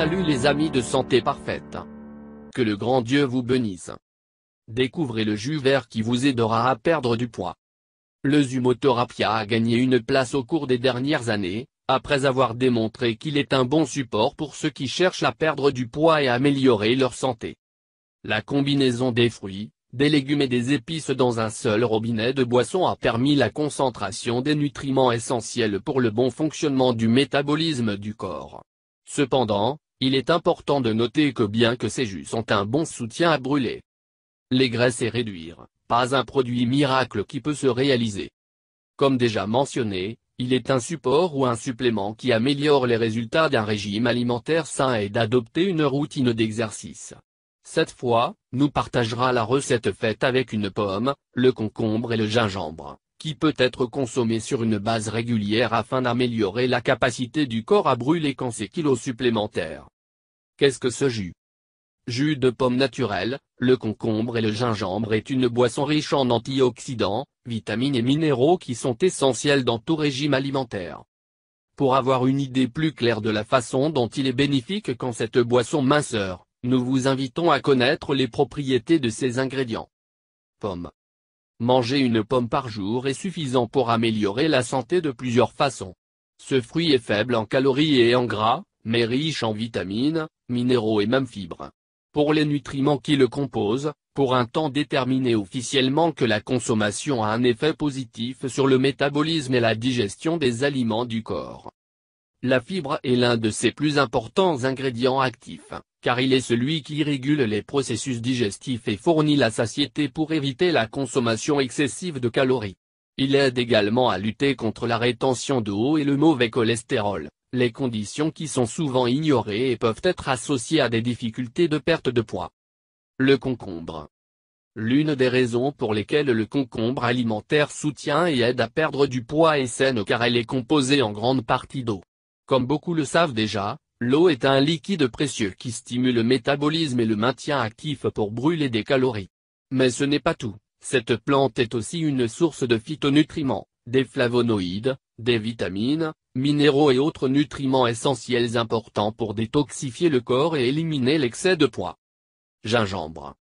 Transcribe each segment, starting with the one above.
Salut les amis de Santé Parfaite. Que le grand Dieu vous bénisse. Découvrez le jus vert qui vous aidera à perdre du poids. Le Zumotherapia a gagné une place au cours des dernières années, après avoir démontré qu'il est un bon support pour ceux qui cherchent à perdre du poids et à améliorer leur santé. La combinaison des fruits, des légumes et des épices dans un seul robinet de boisson a permis la concentration des nutriments essentiels pour le bon fonctionnement du métabolisme du corps. Cependant, il est important de noter que bien que ces jus sont un bon soutien à brûler les graisses et réduire, pas un produit miracle qui peut se réaliser. Comme déjà mentionné, il est un support ou un supplément qui améliore les résultats d'un régime alimentaire sain et d'adopter une routine d'exercice. Cette fois, nous partagera la recette faite avec une pomme, le concombre et le gingembre, qui peut être consommé sur une base régulière afin d'améliorer la capacité du corps à brûler ces kilos supplémentaires. Qu'est-ce que ce jus? Jus de pomme naturel, le concombre et le gingembre est une boisson riche en antioxydants, vitamines et minéraux qui sont essentiels dans tout régime alimentaire. Pour avoir une idée plus claire de la façon dont il est bénéfique quand cette boisson minceur, nous vous invitons à connaître les propriétés de ces ingrédients. Pomme. Manger une pomme par jour est suffisant pour améliorer la santé de plusieurs façons. Ce fruit est faible en calories et en gras, mais riche en vitamines, minéraux et même fibres. Pour les nutriments qui le composent, pour un temps déterminé officiellement que la consommation a un effet positif sur le métabolisme et la digestion des aliments du corps. La fibre est l'un de ses plus importants ingrédients actifs, car il est celui qui régule les processus digestifs et fournit la satiété pour éviter la consommation excessive de calories. Il aide également à lutter contre la rétention d'eau et le mauvais cholestérol, les conditions qui sont souvent ignorées et peuvent être associées à des difficultés de perte de poids. Le concombre. L'une des raisons pour lesquelles le concombre alimentaire soutient et aide à perdre du poids est saine car elle est composée en grande partie d'eau. Comme beaucoup le savent déjà, l'eau est un liquide précieux qui stimule le métabolisme et le maintient actif pour brûler des calories. Mais ce n'est pas tout, cette plante est aussi une source de phytonutriments, des flavonoïdes, des vitamines, minéraux et autres nutriments essentiels importants pour détoxifier le corps et éliminer l'excès de poids. Gingembre.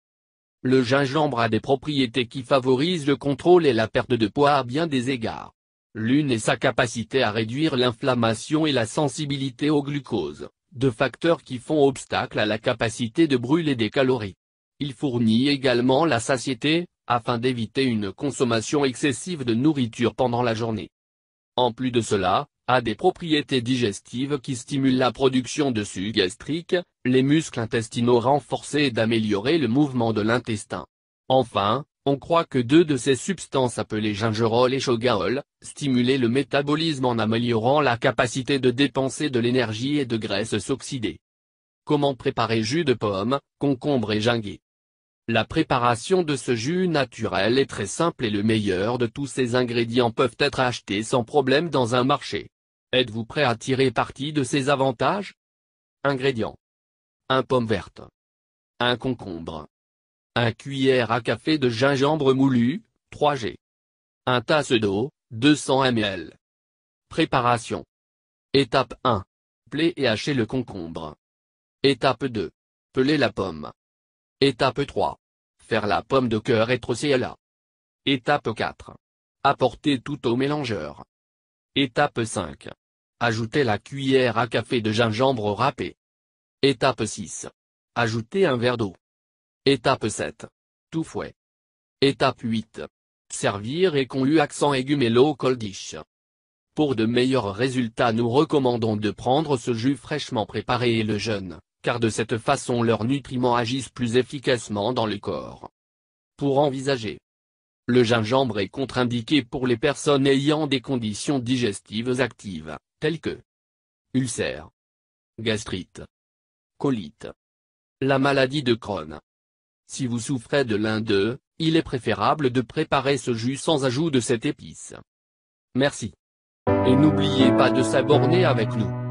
Le gingembre a des propriétés qui favorisent le contrôle et la perte de poids à bien des égards. L'une est sa capacité à réduire l'inflammation et la sensibilité au glucose, deux facteurs qui font obstacle à la capacité de brûler des calories. Il fournit également la satiété, afin d'éviter une consommation excessive de nourriture pendant la journée. En plus de cela, a des propriétés digestives qui stimulent la production de suc gastrique, les muscles intestinaux renforcés et d'améliorer le mouvement de l'intestin. Enfin, on croit que deux de ces substances appelées gingerol et chogaol, stimulent le métabolisme en améliorant la capacité de dépenser de l'énergie et de graisses oxydées. Comment préparer jus de pomme, concombre et gingembre? La préparation de ce jus naturel est très simple et le meilleur de tous ces ingrédients peuvent être achetés sans problème dans un marché. Êtes-vous prêt à tirer parti de ces avantages? Ingrédients. 1 pomme verte. 1 concombre. 1 cuillère à café de gingembre moulu, 3 g. 1 tasse d'eau, 200 ml. Préparation. Étape 1. Peler et hacher le concombre. Étape 2. Peler la pomme. Étape 3. Faire la pomme de cœur et trocer-la. Étape 4. Apporter tout au mélangeur. Étape 5. Ajouter la cuillère à café de gingembre râpé. Étape 6. Ajouter un verre d'eau. Étape 7. Tout fouet. Étape 8. Servir et con accent légumes et l'eau cold dish. Pour de meilleurs résultats nous recommandons de prendre ce jus fraîchement préparé et le jeûne, car de cette façon leurs nutriments agissent plus efficacement dans le corps. Pour envisager. Le gingembre est contre-indiqué pour les personnes ayant des conditions digestives actives, telles que ulcères, gastrite, colite, la maladie de Crohn. Si vous souffrez de l'un d'eux, il est préférable de préparer ce jus sans ajout de cette épice. Merci. Et n'oubliez pas de s'abonner avec nous.